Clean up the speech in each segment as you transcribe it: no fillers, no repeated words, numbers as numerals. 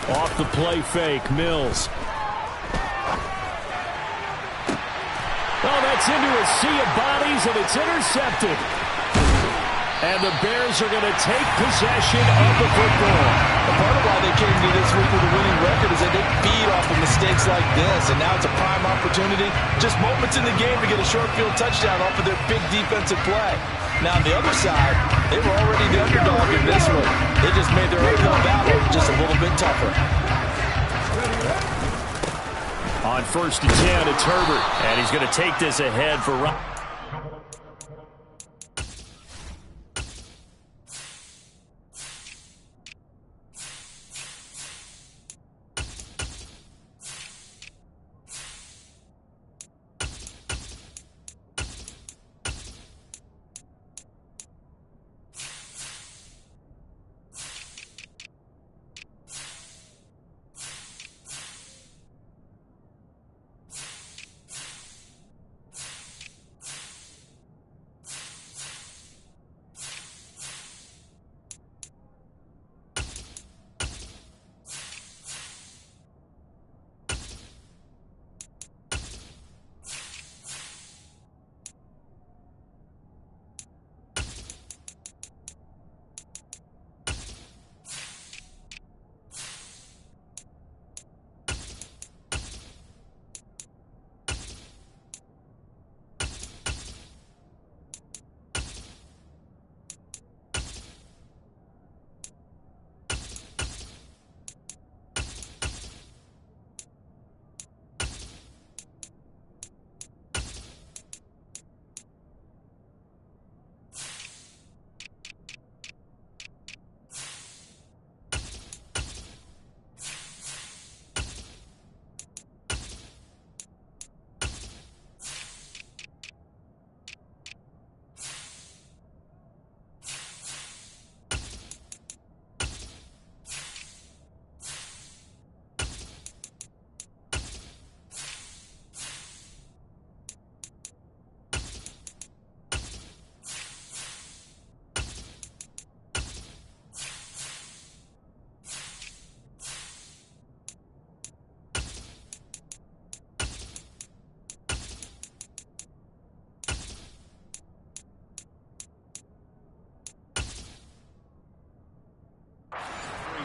Off the play fake, Mills. Oh, that's into a sea of bodies, and it's intercepted. And the Bears are going to take possession of the football. Part of why they came to this week with a winning record is that they feed off of mistakes like this, and now it's a prime opportunity, just moments in the game to get a short field touchdown off of their big defensive play. Now, on the other side, they were already the underdog in this one. They just made their uphill battle just a little bit tougher. On 1st and 10, it's Herbert, and he's going to take this ahead for Ryan.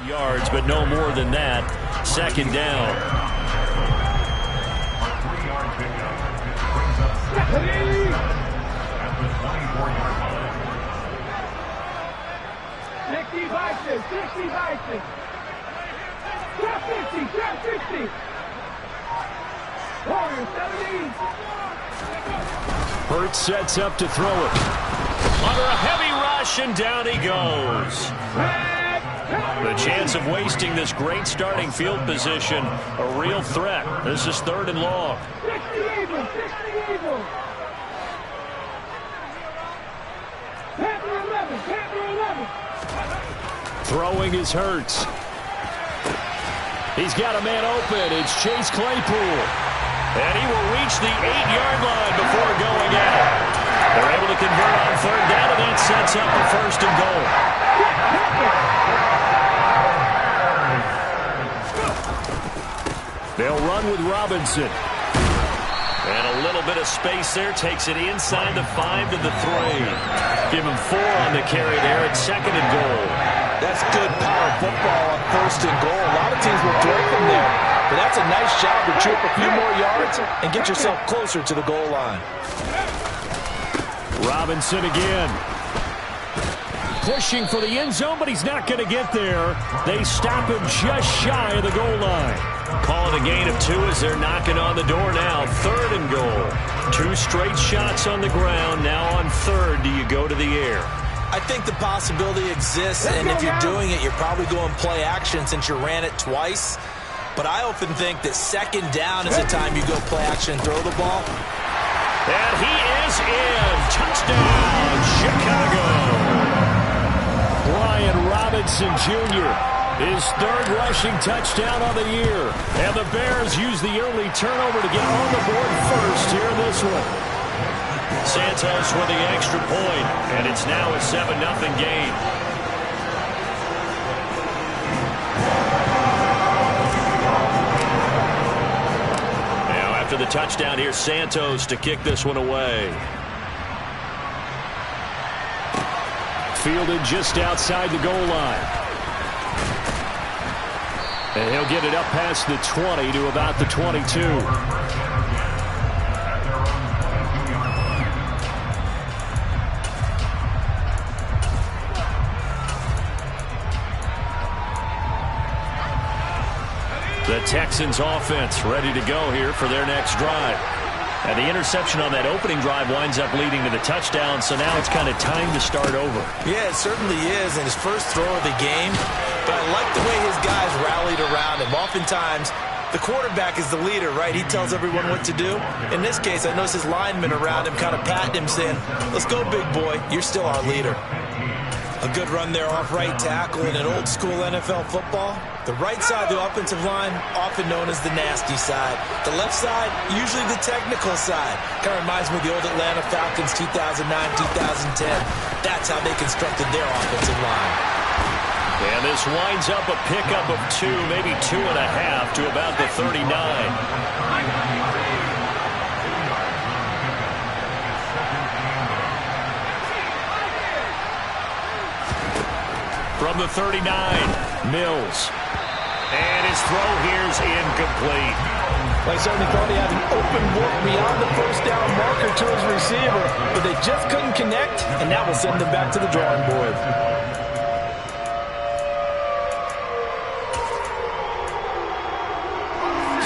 Yards, but no more than that. 2nd down. Hurts sets up to throw it. Under a heavy rush, and down he goes. The chance of wasting this great starting field position, a real threat. This is 3rd and long. Throwing is Hurts. He's got a man open. It's Chase Claypool. And he will reach the 8-yard line before going out. They're able to convert on 3rd down, and that sets up a 1st and goal. They'll run with Robinson. And a little bit of space there. Takes it inside the 5 to the 3. Give him 4 on the carry there at 2nd and goal. That's good power football on 1st and goal. A lot of teams will throw from there. But that's a nice job to chew up a few more yards and get yourself closer to the goal line. Robinson again. Pushing for the end zone, but he's not going to get there. They stop him just shy of the goal line. Call it a gain of 2 as they're knocking on the door now. 3rd and goal. 2 straight shots on the ground. Now on 3rd, do you go to the air? I think the possibility exists, and if you're doing it, you're probably going play action since you ran it twice. But I often think that 2nd down is the time you go play action and throw the ball. And he is in. Touchdown, Chicago. Brian Robinson Jr., his 3rd rushing touchdown of the year. And the Bears use the early turnover to get on the board first here in this one. Santos with the extra point, and it's now a 7-0 game. the touchdown. Here's Santos to kick this one away. Fielded just outside the goal line. And he'll get it up past the 20 to about the 22. The Texans offense ready to go here for their next drive. And the interception on that opening drive winds up leading to the touchdown, so now it's kind of time to start over. Yeah, it certainly is, and his first throw of the game. But I like the way his guys rallied around him. Oftentimes, the quarterback is the leader, right? He tells everyone what to do. In this case, I noticed his linemen around him kind of patting him, saying, "Let's go, big boy. You're still our leader." A good run there off right tackle in an old-school NFL football. The right side of the offensive line, often known as the nasty side. The left side, usually the technical side. Kind of reminds me of the old Atlanta Falcons 2009, 2010. That's how they constructed their offensive line. And this winds up a pickup of 2, maybe 2.5 to about the 39. From the 39, Mills. And his throw here's incomplete. I certainly thought he had an open look beyond the first down marker to his receiver, but they just couldn't connect, and that will send them back to the drawing board.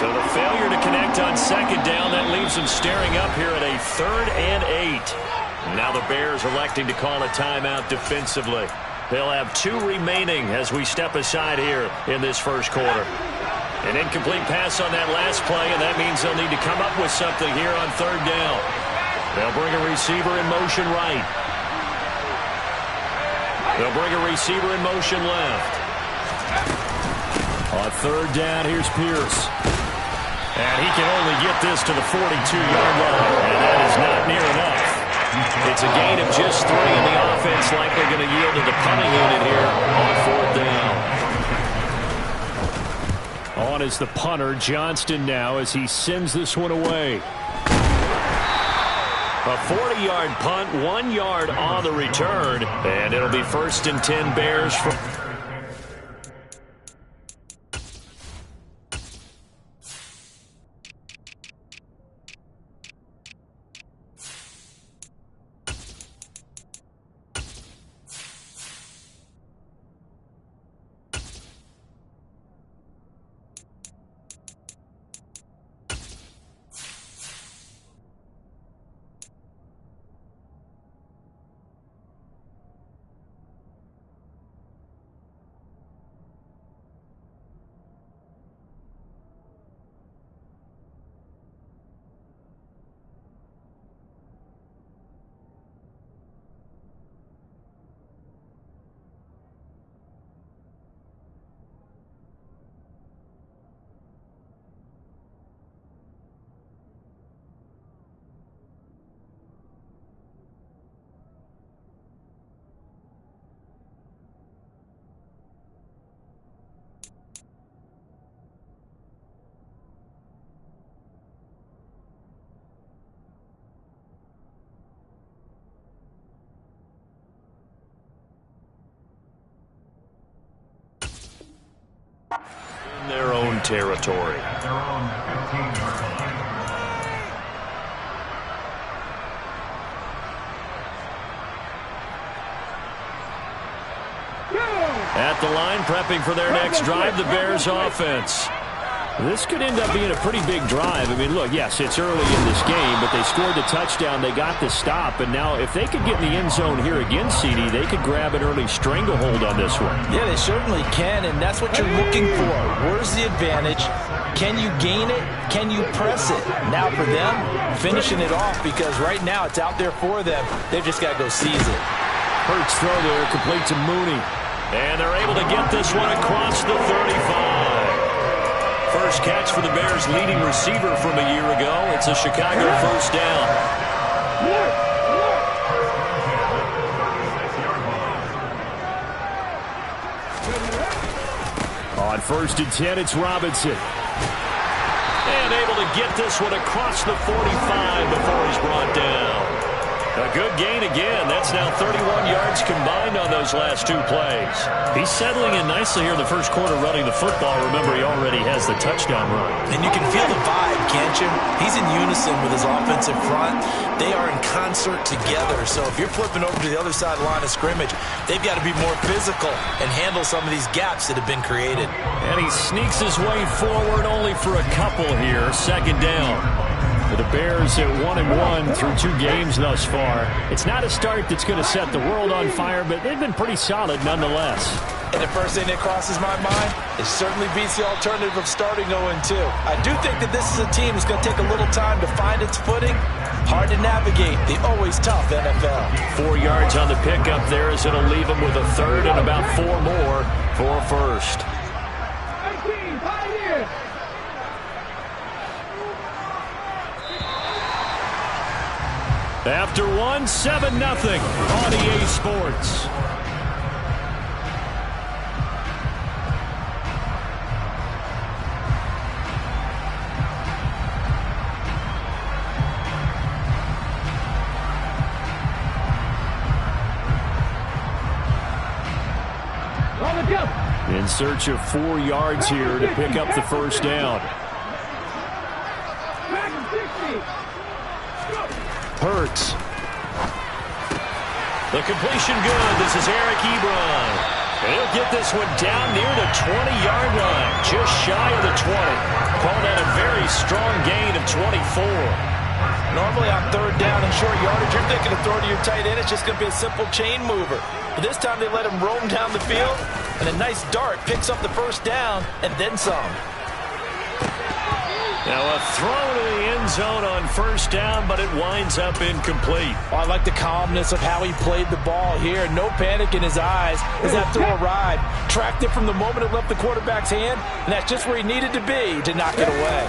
So the failure to connect on second down, that leaves them staring up here at a 3rd and 8. Now the Bears electing to call a timeout defensively. They'll have 2 remaining as we step aside here in this first quarter. An incomplete pass on that last play, and that means they'll need to come up with something here on 3rd down. They'll bring a receiver in motion right. They'll bring a receiver in motion left. On 3rd down, here's Pierce. And he can only get this to the 42-yard line, and that is not near enough. It's a gain of just 3, and the offense likely going to yield to the punting unit here on 4th down. On is the punter, Johnston, now as he sends this one away. A 40-yard punt, 1 yard on the return, and it'll be 1st and 10 Bears from... in their own territory. At the line, prepping for their next drive, the Bears offense. This could end up being a pretty big drive. I mean, look, yes, it's early in this game, but they scored the touchdown, they got the stop, and now if they could get in the end zone here again, CD, they could grab an early stranglehold on this one. Yeah, they certainly can, and that's what you're looking for. Where's the advantage? Can you gain it? Can you press it? Now for them, finishing it off, because right now it's out there for them. They've just got to go seize it. Hurts throw there, complete to Mooney. And they're able to get this one across the 35. First catch for the Bears' leading receiver from a year ago. It's a Chicago first down. On 1st and 10, it's Robinson. And able to get this one across the 45 before he's brought down. A good gain again. That's now 31 yards combined on those last two plays. He's settling in nicely here in the first quarter running the football. Remember, he already has the touchdown run. And you can feel the vibe, can't you? He's in unison with his offensive front. They are in concert together. So if you're flipping over to the other side of the line of scrimmage, they've got to be more physical and handle some of these gaps that have been created. And he sneaks his way forward only for a couple here. Second down. For the Bears at 1-1 through 2 games thus far. It's not a start that's going to set the world on fire, but they've been pretty solid nonetheless. And the first thing that crosses my mind, it certainly beats the alternative of starting 0-2. I do think that this is a team that's going to take a little time to find its footing. Hard to navigate the always tough NFL. 4 yards on the pickup there as it'll leave him with a third and about 4 more for a first. After 1, 7-0 on EA Sports. In search of 4 yards here to pick up the first down. Hurts. The completion good. This is Eric Ebron. And he'll get this one down near the 20-yard line. Just shy of the 20. Calling out a very strong gain of 24. Normally on third down and short yardage, you're thinking to throw to your tight end. It's just going to be a simple chain mover. But this time they let him roam down the field. And a nice dart picks up the first down and then some. Now a throw to the end zone on first down, but it winds up incomplete. Oh, I like the calmness of how he played the ball here. No panic in his eyes as that throw arrived. Tracked it from the moment it left the quarterback's hand, and that's just where he needed to be to knock it away.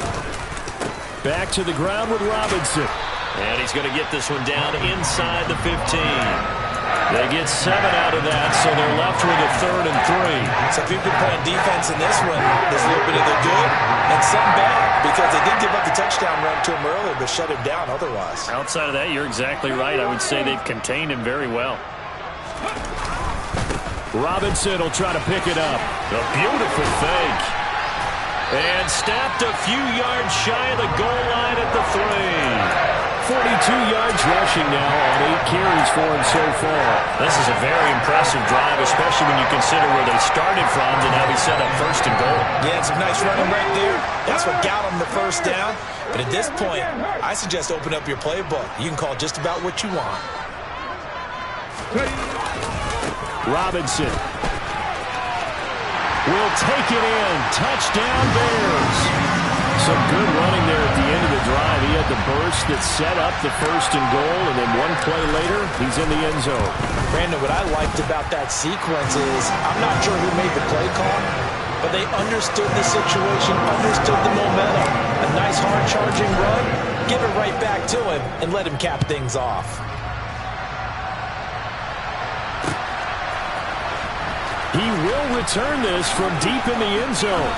Back to the ground with Robinson. And he's going to get this one down inside the 15. They get 7 out of that, so they're left with a 3rd and 3. So people playing defense in this one, there's a little bit of the good and some bad, because they did give up the touchdown run to him earlier, but shut him down otherwise. Outside of that, you're exactly right. I would say they've contained him very well. Robinson will try to pick it up. A beautiful fake. And snapped a few yards shy of the goal line at the 3. 42 yards rushing now on 8 carries for him so far. This is a very impressive drive, especially when you consider where they started from to now be set up 1st and goal. Yeah, some nice running right there. That's what got him the first down. But at this point, I suggest open up your playbook. You can call just about what you want. Robinson will take it in. Touchdown Bears. Some good running there at the end of the drive. He had the burst that set up the 1st and goal, and then one play later, he's in the end zone. Brandon, what I liked about that sequence is I'm not sure who made the play call, but they understood the situation, understood the momentum. A nice hard-charging run, give it right back to him, and let him cap things off. He will return this from deep in the end zone.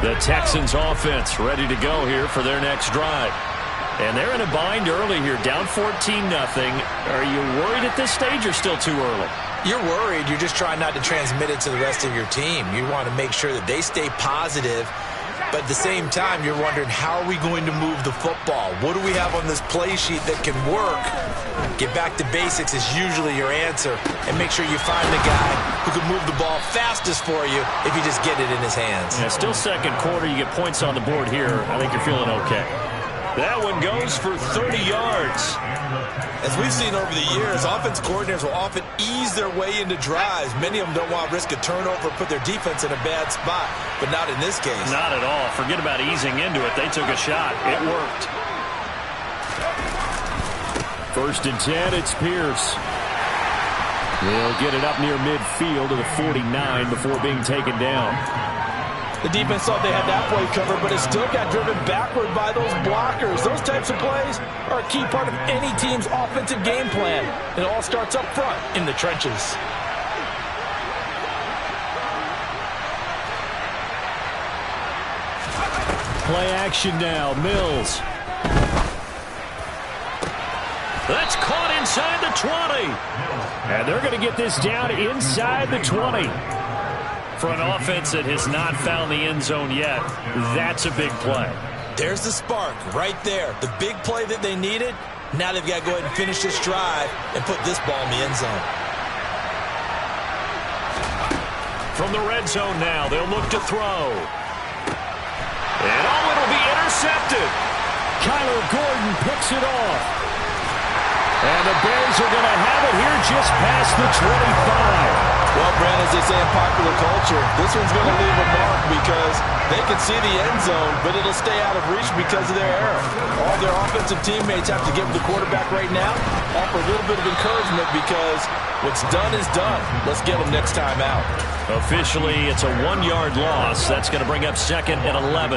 The Texans offense ready to go here for their next drive. And they're in a bind early here, down 14-0. Are you worried at this stage or still too early? You're worried. You're just trying not to transmit it to the rest of your team. You want to make sure that they stay positive. But at the same time, you're wondering, how are we going to move the football? What do we have on this play sheet that can work? Get back to basics is usually your answer. And make sure you find the guy who can move the ball fastest for you if you just get it in his hands. Yeah, still second quarter. You get points on the board here. I think you're feeling okay. That one goes for 30 yards. As we've seen over the years, offense coordinators will often ease their way into drives. Many of them don't want to risk a turnover or put their defense in a bad spot, but not in this case. Not at all. Forget about easing into it. They took a shot. It worked. 1st and 10, it's Pierce. They'll get it up near midfield to the 49 before being taken down. The defense thought they had that play covered, but it still got driven backward by those blockers. Those types of plays are a key part of any team's offensive game plan. It all starts up front in the trenches. Play action now. Mills. That's caught inside the 20. And they're going to get this down inside the 20. For an offense that has not found the end zone yet, that's a big play. There's the spark right there. The big play that they needed. Now they've got to go ahead and finish this drive and put this ball in the end zone. From the red zone now, they'll look to throw. And it'll be intercepted. Kyler Gordon picks it off. And the Bears are going to have it here just past the 25. Well, Brent, as they say in popular culture, this one's going to leave a mark because they can see the end zone, but it'll stay out of reach because of their error. All their offensive teammates have to give the quarterback right now, offer a little bit of encouragement because what's done is done. Let's get them next time out. Officially, it's a 1-yard loss. That's going to bring up 2nd and 11.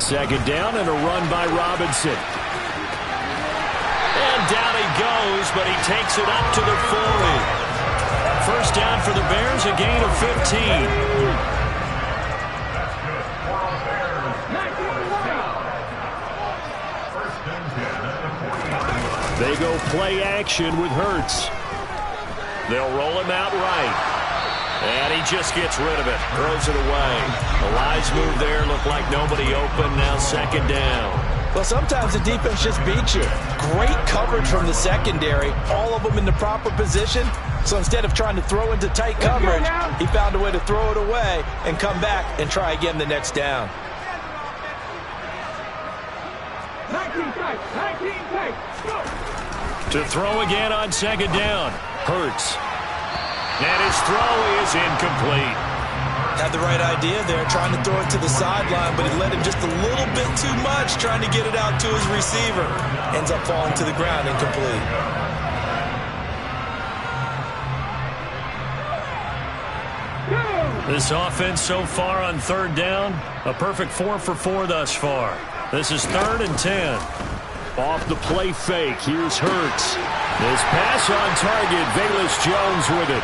Second down and a run by Robinson. And down he goes, but he takes it up to the 40. First down for the Bears, a gain of 15. They go play action with Hurts. They'll roll him out right. And he just gets rid of it. Throws it away. The Lions move there. Look like nobody open. Now 2nd down. Well, sometimes the defense just beats you. Great coverage from the secondary. All of them in the proper position. So instead of trying to throw into tight coverage, he found a way to throw it away and come back and try again the next down. 19 to throw again on 2nd down. Hurts. And his throw is incomplete. Had the right idea there, trying to throw it to the sideline, but he let him just a little bit too much, trying to get it out to his receiver. Ends up falling to the ground, incomplete. This offense so far on 3rd down, a perfect 4 for 4 thus far. This is 3rd and 10. Off the play fake, here's Hurts. This pass on target, Velus Jones with it.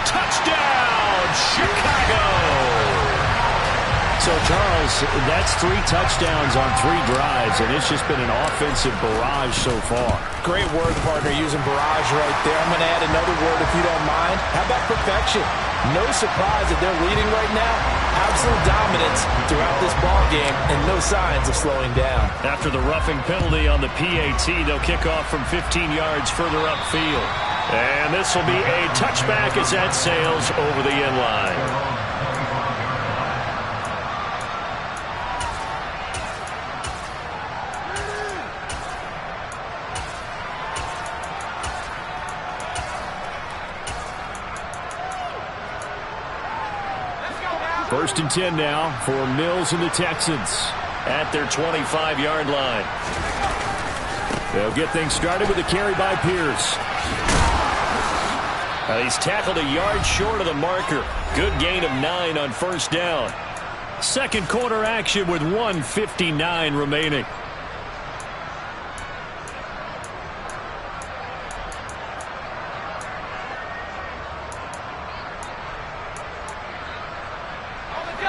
Touchdown, Chicago! So, Charles, that's 3 touchdowns on 3 drives, and it's just been an offensive barrage so far. Great word, partner, using barrage right there. I'm going to add another word if you don't mind. How about perfection? No surprise that they're leading right now. Absolute dominance throughout this ball game and no signs of slowing down. After the roughing penalty on the PAT, they'll kick off from 15 yards further upfield. And this will be a touchback as that sails over the end line. First and 10 now for Mills and the Texans at their 25-yard line. They'll get things started with a carry by Pierce. He's tackled a yard short of the marker. Good gain of 9 on 1st down. Second quarter action with 1:59 remaining.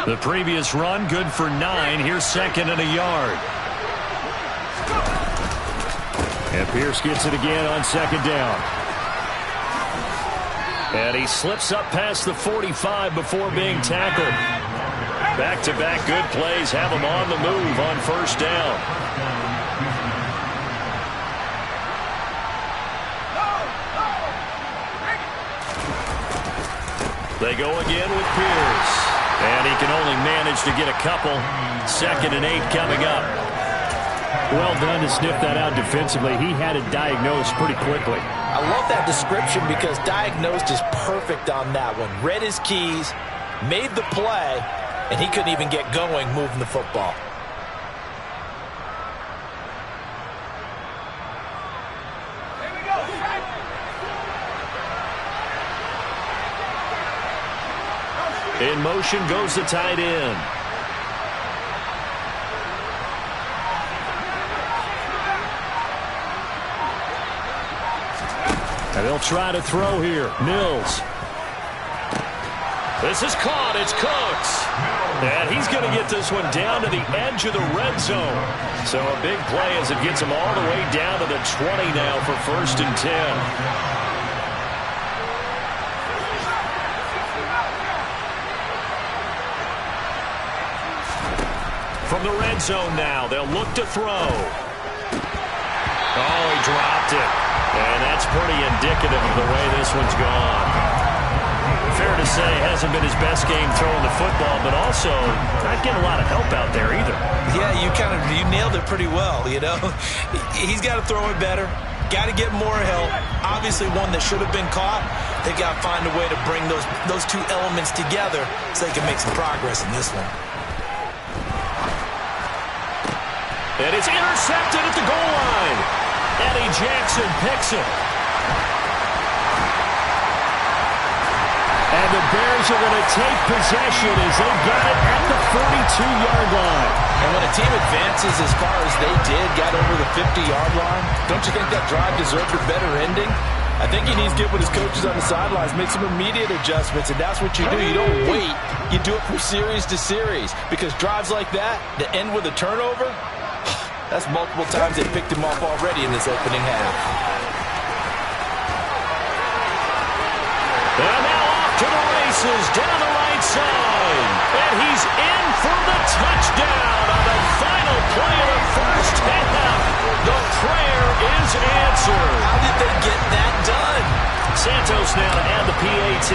The previous run, good for 9. Here's 2nd and a yard. And Pierce gets it again on 2nd down. And he slips up past the 45 before being tackled. Back-to-back good plays have him on the move on 1st down. They go again with Pierce. And he can only manage to get a couple. 2nd and 8 coming up. Well done to sniff that out defensively. He had it diagnosed pretty quickly. I love that description because diagnosed is perfect on that one. Read his keys, made the play, and he couldn't even get going moving the football. In motion goes the tight end. And they'll try to throw here. Mills. This is caught. It's Cooks. And he's going to get this one down to the edge of the red zone. So a big play as it gets him all the way down to the 20 now for 1st and 10. From the red zone now, they'll look to throw. Oh, he dropped it. And that's pretty indicative of the way this one's gone. Fair to say, hasn't been his best game throwing the football, but also not getting a lot of help out there either. Yeah, you nailed it pretty well, you know. He's got to throw it better. Got to get more help. Obviously one that should have been caught. They've got to find a way to bring those two elements together so they can make some progress in this one. And it's intercepted at the goal line. Eddie Jackson picks it. And the Bears are going to take possession as they got it at the 42-yard line. And when a team advances as far as they did, got over the 50-yard line, don't you think that drive deserved a better ending? I think he needs to get with his coaches on the sidelines, make some immediate adjustments, and that's what you do. You don't wait. You do it from series to series, because drives like that end with a turnover, that's multiple times they picked him off already in this opening half. And now off to the races down the right side. And he's in for the touchdown on the final play of the first half. The prayer is answered. How did they get that done? Santos now to add the PAT.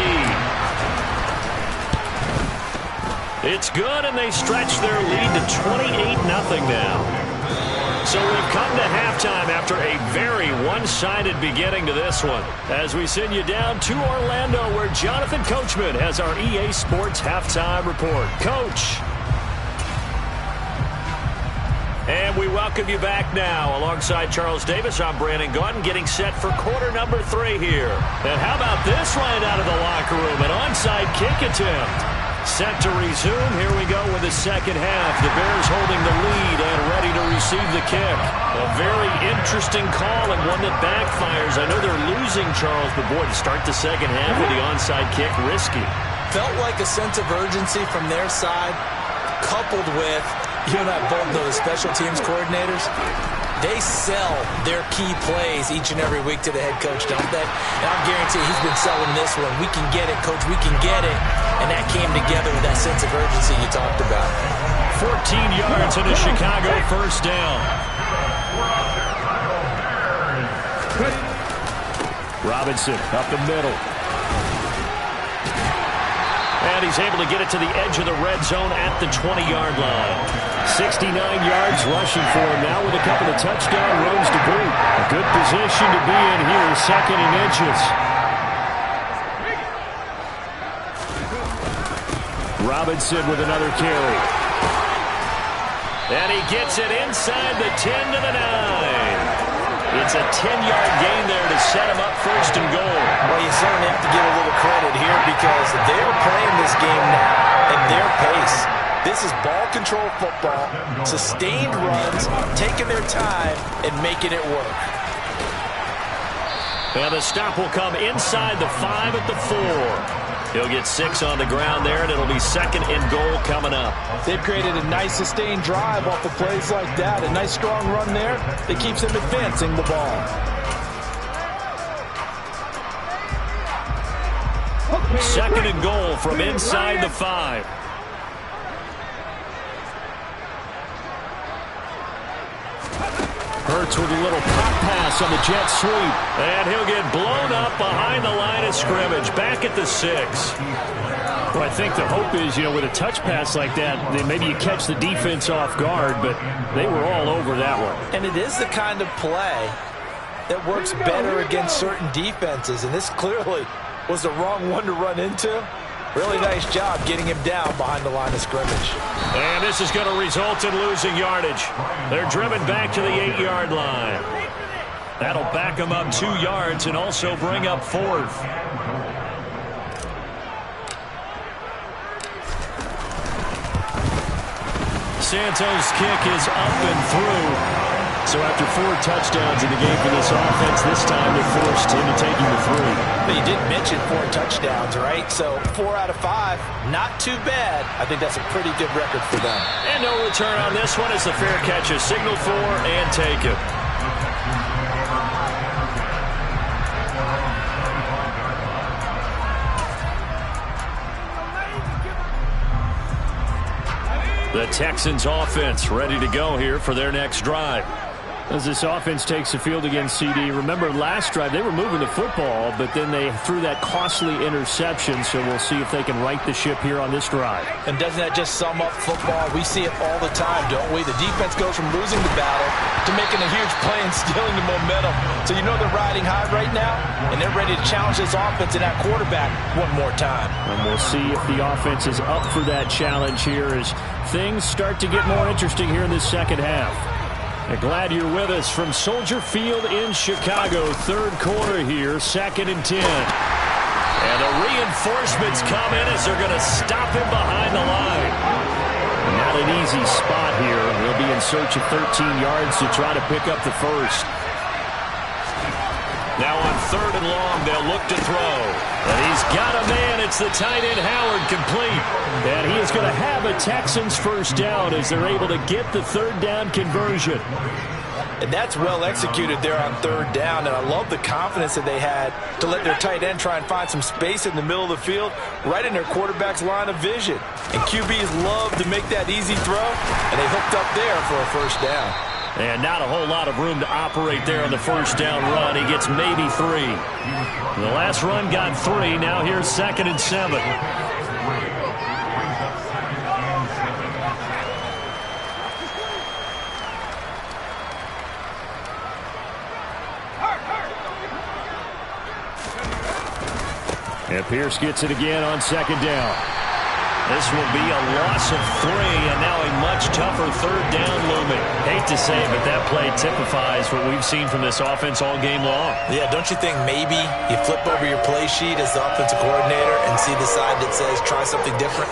It's good, and they stretch their lead to 28-0 now. So we've come to halftime after a very one-sided beginning to this one, as we send you down to Orlando, where Jonathan Coachman has our EA Sports Halftime Report. Coach. And we welcome you back now. Alongside Charles Davis, I'm Brandon Gaudin, getting set for quarter number 3 here. And how about this right out of the locker room? An onside kick attempt. Set to resume. Here we go with the second half. The Bears holding the lead and ready to receive the kick. A very interesting call and one that backfires. I know they're losing, Charles, but boy, to start the second half with the onside kick, risky. Felt like a sense of urgency from their side, coupled with, you and I both know the special teams coordinators. They sell their key plays each and every week to the head coach, don't they? And I'm guaranteeing he's been selling this one. We can get it, coach. We can get it. And that came together with that sense of urgency you talked about. 14 yards in a Chicago first down. Robinson up the middle. And he's able to get it to the edge of the red zone at the 20-yard line. 69 yards rushing for him now with a couple of touchdown runs to boot. A good position to be in here, 2nd and inches. Robinson with another carry. And he gets it inside the 10 to the 9. It's a 10-yard gain there to set him up 1st and goal. Well, you certainly have to give a little credit here because they're playing this game now at their pace. This is ball control football, sustained runs, taking their time and making it work. And the stop will come inside the 5 at the 4. He'll get 6 on the ground there, and it'll be 2nd and goal coming up. They've created a nice sustained drive off of plays like that. A nice strong run there that keeps them advancing the ball. Second and goal from inside the 5. Hurts with a little pop pass on the jet sweep. And he'll get blown up behind the line of scrimmage. Back at the 6. Well, I think the hope is, with a touch pass like that, then maybe you catch the defense off guard, but they were all over that one. And it is the kind of play that works better against certain defenses, and this clearly was the wrong one to run into. Really nice job getting him down behind the line of scrimmage. And this is going to result in losing yardage. They're driven back to the 8-yard line. That'll back them up 2 yards and also bring up 4th. Santos' kick is up and through. So after 4 touchdowns in the game for this offense, this time they're forced into taking the 3. But you did mention 4 touchdowns, right? So 4 out of 5, not too bad. I think that's a pretty good record for them. And no return on this one as the fair catch is signaled for and taken. The Texans offense ready to go here for their next drive. As this offense takes the field against CD, remember last drive they were moving the football, but then they threw that costly interception, so we'll see if they can right the ship here on this drive. And doesn't that just sum up football? We see it all the time, don't we? The defense goes from losing the battle to making a huge play and stealing the momentum. So you know they're riding high right now, and they're ready to challenge this offense and that quarterback one more time. And we'll see if the offense is up for that challenge here as things start to get more interesting here in this second half. Glad you're with us from Soldier Field in Chicago. Third quarter here, 2nd and 10. And the reinforcements come in as they're going to stop him behind the line. Not an easy spot here. He'll be in search of 13 yards to try to pick up the first. Now on 3rd and long, they'll look to throw. And he's got a man. It's the tight end, Howard, complete. And he is going to have a Texans first down as they're able to get the 3rd down conversion. And that's well executed there on 3rd down. And I love the confidence that they had to let their tight end try and find some space in the middle of the field, right in their quarterback's line of vision. And QBs love to make that easy throw, and they hooked up there for a first down. And not a whole lot of room to operate there on the first down run. He gets maybe 3. The last run got 3. Now here's 2nd and 7. And Pierce gets it again on 2nd down. This will be a loss of 3, and now a much tougher 3rd down looming. Hate to say it, but that play typifies what we've seen from this offense all game long. Yeah, don't you think maybe you flip over your play sheet as the offensive coordinator and see the side that says try something different?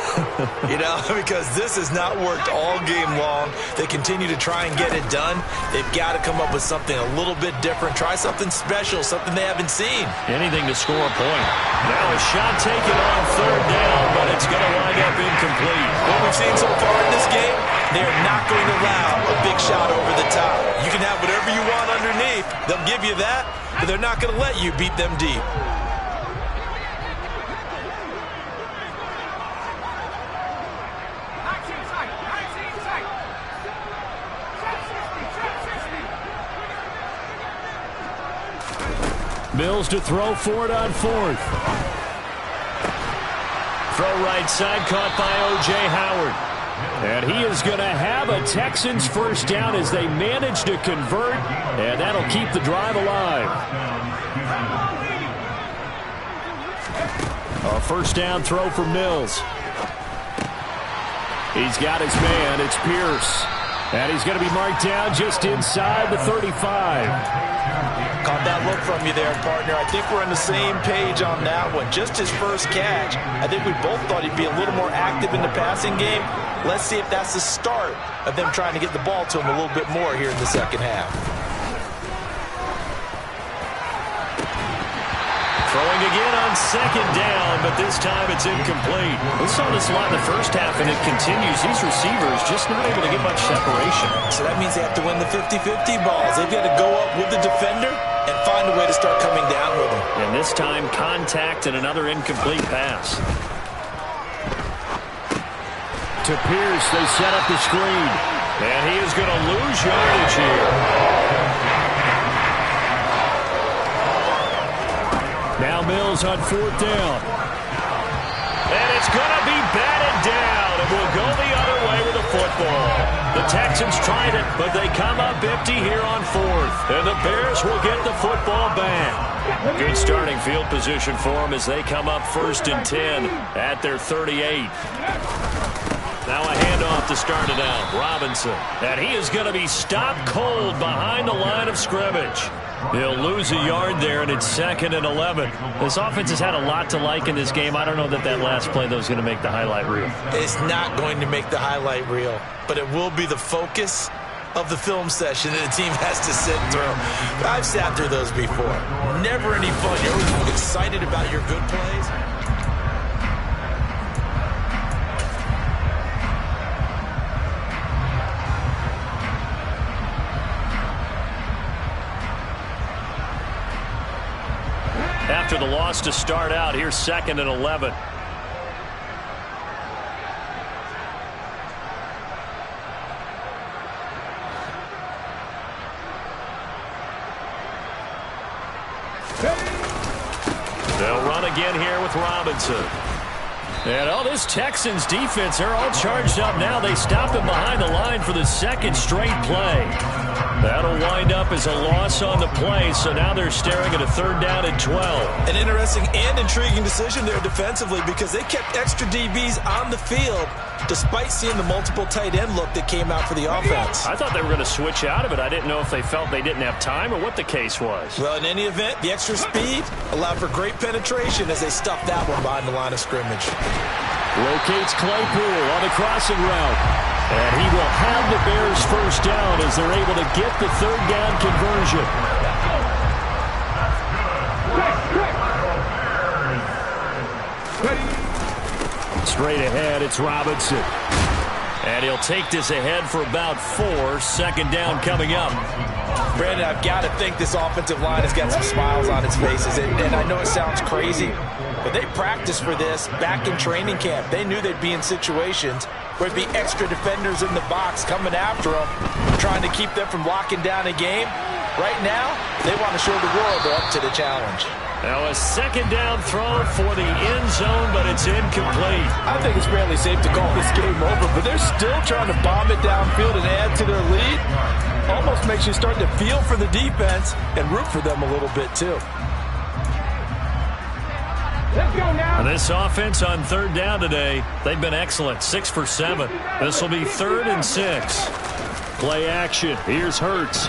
You know, because this has not worked all game long. They continue to try and get it done. They've got to come up with something a little bit different. Try something special, something they haven't seen. Anything to score a point. Now a shot taken on 3rd down, but it's going to wind up incomplete. What we've seen so far in this game, they are not going to allow a big shot over the top. You can have whatever you want underneath. They'll give you that, but they're not going to let you beat them deep. Mills to throw for it on 4th. Throw right side, caught by O.J. Howard. And he is going to have a Texans first down as they manage to convert, and that'll keep the drive alive. A first down throw for Mills. He's got his man. It's Pierce. And he's going to be marked down just inside the 35. Caught that look from you there, partner. I think we're on the same page on that one. Just his first catch. I think we both thought he'd be a little more active in the passing game. Let's see if that's the start of them trying to get the ball to him a little bit more here in the second half. Throwing again on 2nd down, but this time it's incomplete. We saw this a lot in the first half, and it continues. These receivers just not able to get much separation. So that means they have to win the 50-50 balls. They've got to go up with the defender and find a way to start coming down with him. And this time, contact and another incomplete pass. To Pierce, they set up the screen. And he is going to lose yardage here. Now Mills on 4th down. And it's going to be batted down. And we'll go the other way with the football. The Texans tried it, but they come up empty here on 4th. And the Bears will get the football back. Good starting field position for them as they come up 1st and 10 at their 38. Now a handoff to start it out. Robinson. And he is going to be stopped cold behind the line of scrimmage. He'll lose a yard there, and it's 2nd and 11. This offense has had a lot to like in this game. I don't know that last play, though, is going to make the highlight reel. It's not going to make the highlight reel, but it will be the focus of the film session that the team has to sit through. I've sat through those before. Never any fun. You're always excited about your good plays. After the loss to start out, here's 2nd and 11. They'll run again here with Robinson. And this Texans defense, they're all charged up now. They stop him behind the line for the 2nd straight play. That'll wind up as a loss on the play, so now they're staring at a 3rd down and 12. An interesting and intriguing decision there defensively because they kept extra DBs on the field despite seeing the multiple tight end look that came out for the offense. I thought they were going to switch out of it. I didn't know if they felt they didn't have time or what the case was. Well, in any event, the extra speed allowed for great penetration as they stuffed that one behind the line of scrimmage. Locates Claypool on the crossing route. And he will have the Bears 1st down as they're able to get the 3rd down conversion. Straight ahead, it's Robinson. And he'll take this ahead for about 4. 2nd down coming up. Brandon, I've got to think this offensive line has got some smiles on its faces. And I know it sounds crazy, but they practiced for this back in training camp. They knew they'd be in situations where there'd be extra defenders in the box coming after them, trying to keep them from locking down a game. Right now, they want to show the world they're up to the challenge. Now a 2nd down throw for the end zone, but it's incomplete. I think it's fairly safe to call this game over, but they're still trying to bomb it downfield and add to their lead. Almost makes you start to feel for the defense and root for them a little bit too. Let's go now. This offense on 3rd down today, they've been excellent. 6 for 7. This will be 3rd and 6. Play action. Here's Hurts.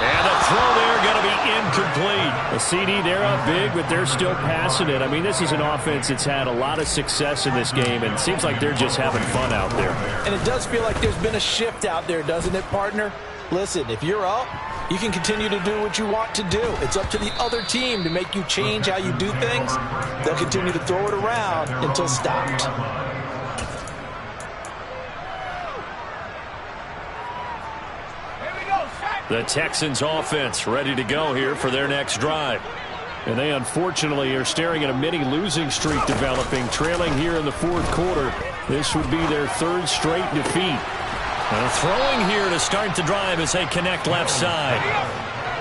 And the throw there going to be incomplete. A CD, they're up big, but they're still passing it. I mean, this is an offense that's had a lot of success in this game, and it seems like they're just having fun out there. And it does feel like there's been a shift out there, doesn't it, partner? Listen, if you're up, you can continue to do what you want to do. It's up to the other team to make you change how you do things. They'll continue to throw it around until stopped. The Texans offense ready to go here for their next drive. And they unfortunately are staring at a mini losing streak developing, trailing here in the 4th quarter. This would be their 3rd straight defeat. And throwing here to start the drive as they connect left side.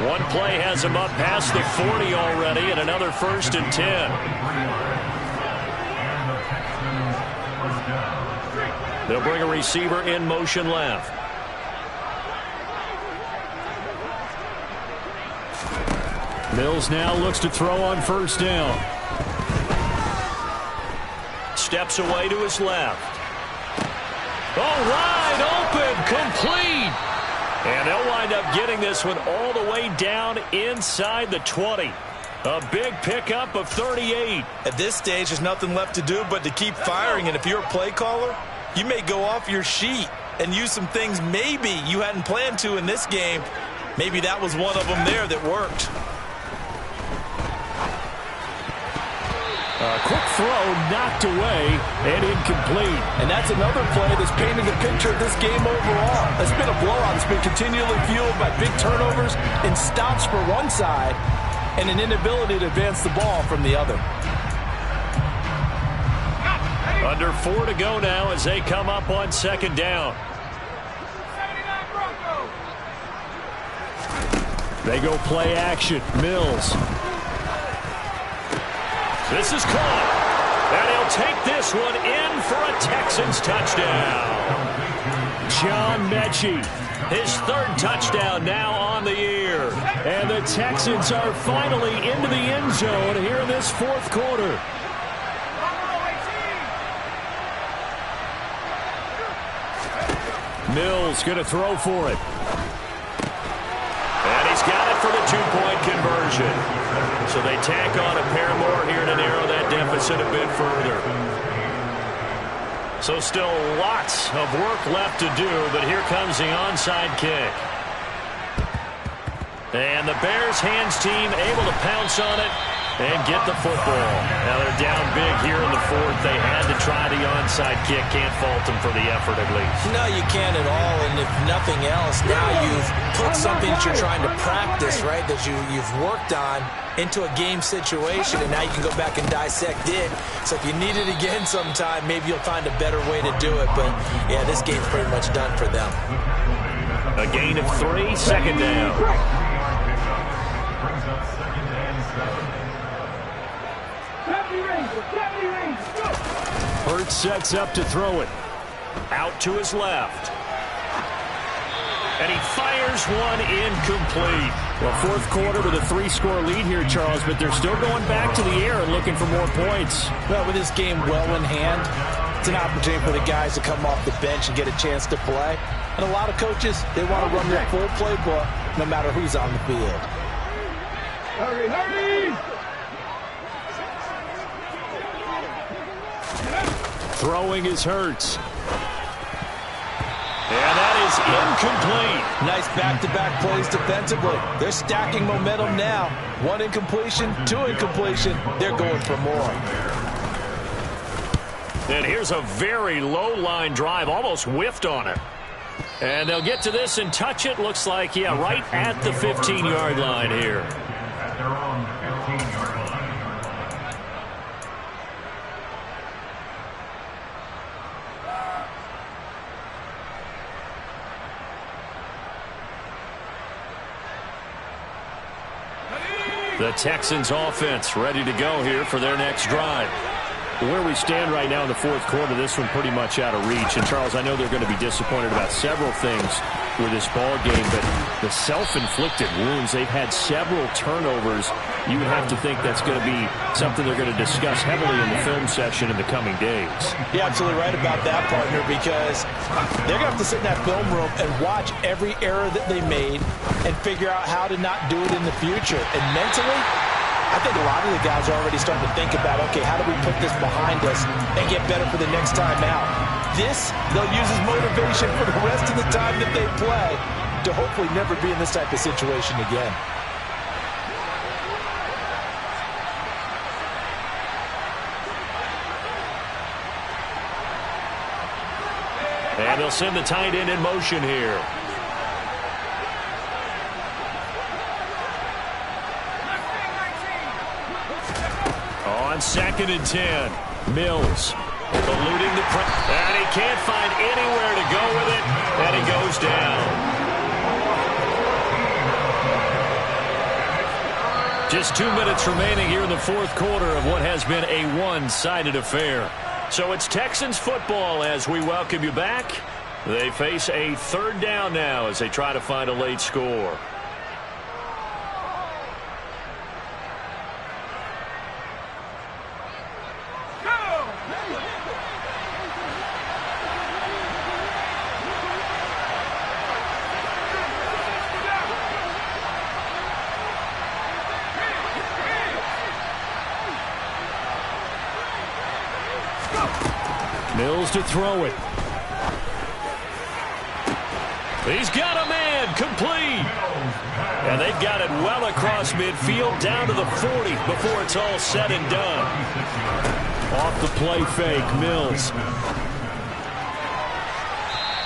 One play has them up past the 40 already, and another 1st and 10. They'll bring a receiver in motion left. Mills now looks to throw on 1st down. Steps away to his left. Oh, wide open, complete. And they'll wind up getting this one all the way down inside the 20. A big pickup of 38. At this stage, there's nothing left to do but to keep firing. And if you're a play caller, you may go off your sheet and use some things maybe you hadn't planned to in this game. Maybe that was one of them there that worked. A quick throw knocked away and incomplete. And that's another play that's painting a picture of this game overall. It's been a blowout. It's been continually fueled by big turnovers and stops for one side and an inability to advance the ball from the other. Under 4 to go now as they come up on 2nd down. They go play action. Mills. This is caught. And he'll take this one in for a Texans touchdown. John Mechie. His 3rd touchdown now on the year. And the Texans are finally into the end zone here in this 4th quarter. Mills going to throw for it. margin. So they tack on a pair more here to narrow that deficit a bit further. So still lots of work left to do, but here comes the onside kick. And the Bears hands team able to pounce on it and get the football. Now they're down big here in the fourth. They had to try the onside kick. Can't fault them for the effort at least. No, you can't at all. And if nothing else, now you've put something that you're trying to practice, right, that you've worked on into a game situation, and now you can go back and dissect it. So if you need it again sometime, maybe you'll find a better way to do it. But, yeah, this game's pretty much done for them. A gain of 3, second down. Hurts sets up to throw it. Out to his left. And he fires one incomplete. Well, fourth quarter with a 3-score lead here, Charles, but they're still going back to the air and looking for more points. Well, with this game well in hand, it's an opportunity for the guys to come off the bench and get a chance to play. And a lot of coaches, they want to run their full playbook no matter who's on the field. Hurry, hurry! Throwing is Hurts. And that is incomplete. Nice back-to-back plays defensively. They're stacking momentum now. 1 incompletion, 2 incompletion. They're going for more. And here's a very low line drive, almost whiffed on it. And they'll get to this and touch it. Looks like, yeah, right at the 15-yard line here. At their own 15-yard line. The Texans offense ready to go here for their next drive. Where we stand right now in the fourth quarter, this one pretty much out of reach. And, Charles, I know they're going to be disappointed about several things with this ball game, but the self-inflicted wounds, they've had several turnovers. You would have to think that's going to be something they're going to discuss heavily in the film session in the coming days. You're absolutely right about that, partner, because they're going to have to sit in that film room and watch every error that they made and figure out how to not do it in the future. And mentally, I think a lot of the guys are already starting to think about, okay, how do we put this behind us and get better for the next time out? This, they'll use as motivation for the rest of the time that they play to hopefully never be in this type of situation again. And they'll send the tight end in motion here. On 2nd and 10, Mills eluding the press, and he can't find anywhere to go with it, and he goes down. Just 2 minutes remaining here in the fourth quarter of what has been a one-sided affair. So it's Texans football as we welcome you back. They face a 3rd down now as they try to find a late score. Mills to throw it. He's got a man, complete. And they've got it well across midfield, down to the 40 before it's all said and done. Off the play fake, Mills.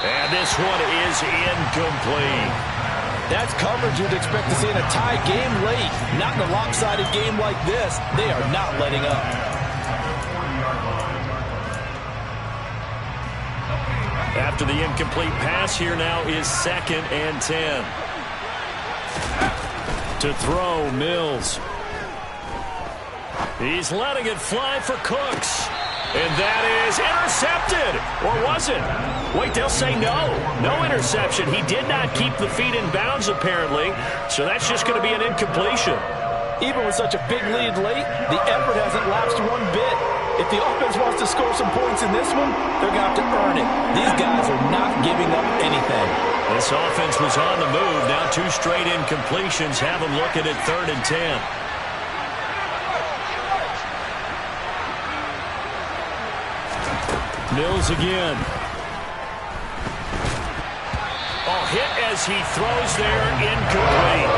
And this one is incomplete. That's coverage you'd expect to see in a tie game late. Not in a lopsided game like this. They are not letting up. After the incomplete pass, here now is 2nd and 10. To throw, Mills. He's letting it fly for Cooks. And that is intercepted. Or was it? Wait, they'll say no. No interception. He did not keep the feet in bounds, apparently. So that's just going to be an incompletion. Even with such a big lead late, the effort hasn't lapsed one bit. If the offense wants to score some points in this one, they're going to have to earn it. These guys are not giving up anything. This offense was on the move. Now 2 straight incompletions have them looking at 3rd and 10. Mills again. Hit as he throws there, incomplete.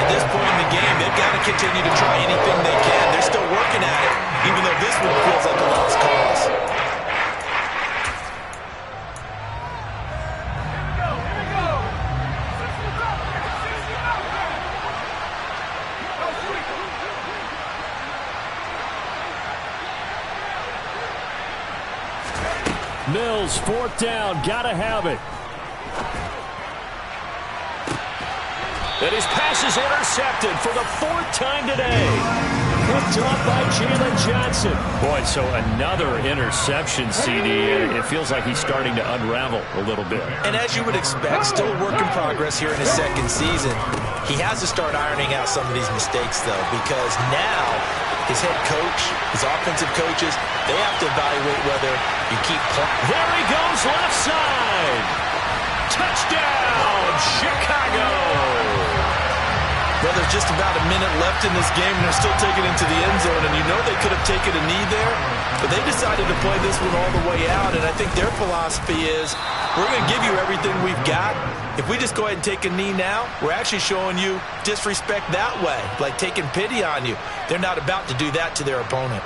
At this point in the game, they've got to continue to try anything they can. They're still working at it, even though this one feels like a lost cause. Mills, 4th down, gotta have it. And his pass is intercepted for the 4th time today. Picked up by Jalen Johnson. Boy, so another interception, CD. It feels like he's starting to unravel a little bit. And as you would expect, still a work in progress here in his 2nd season. He has to start ironing out some of these mistakes, though, because now his head coach, his offensive coaches, they have to evaluate whether you keep playing. There he goes, left side. Touchdown, Chicago. Well, there's just about a minute left in this game, and they're still taking it into the end zone. And you know they could have taken a knee there, but they decided to play this one all the way out. And I think their philosophy is, we're going to give you everything we've got. If we just go ahead and take a knee now, we're actually showing you disrespect that way, like taking pity on you. They're not about to do that to their opponent.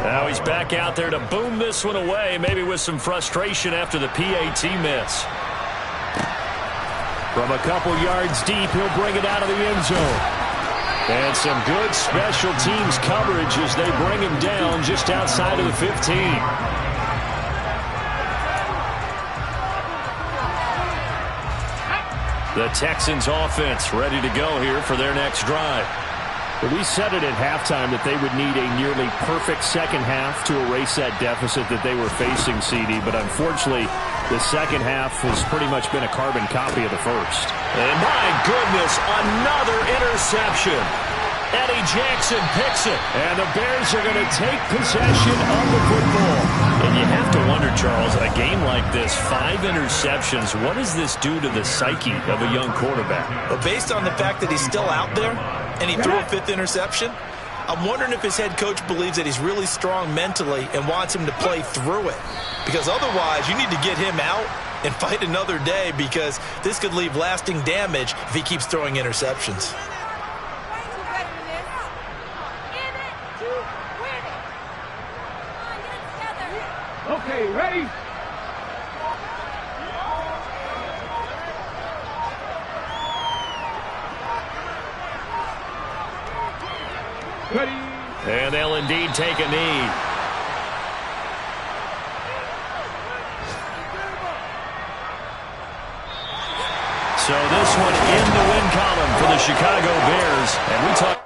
Now he's back out there to boom this one away, maybe with some frustration after the PAT miss. From a couple yards deep, he'll bring it out of the end zone. And some good special teams coverage as they bring him down just outside of the 15. The Texans offense ready to go here for their next drive. We said it at halftime that they would need a nearly perfect second half to erase that deficit that they were facing, CD. But unfortunately, the second half has pretty much been a carbon copy of the first. And my goodness, another interception. Eddie Jackson picks it. And the Bears are going to take possession of the football. And you have to wonder, Charles, a game like this, 5 interceptions, what does this do to the psyche of a young quarterback? But based on the fact that he's still out there and he threw a 5th interception, I'm wondering if his head coach believes that he's really strong mentally and wants him to play through it. Because otherwise, you need to get him out and fight another day, because this could leave lasting damage if he keeps throwing interceptions. Okay, ready? Ready? And they'll indeed take a knee. So this one in the win column for the Chicago Bears. And we talk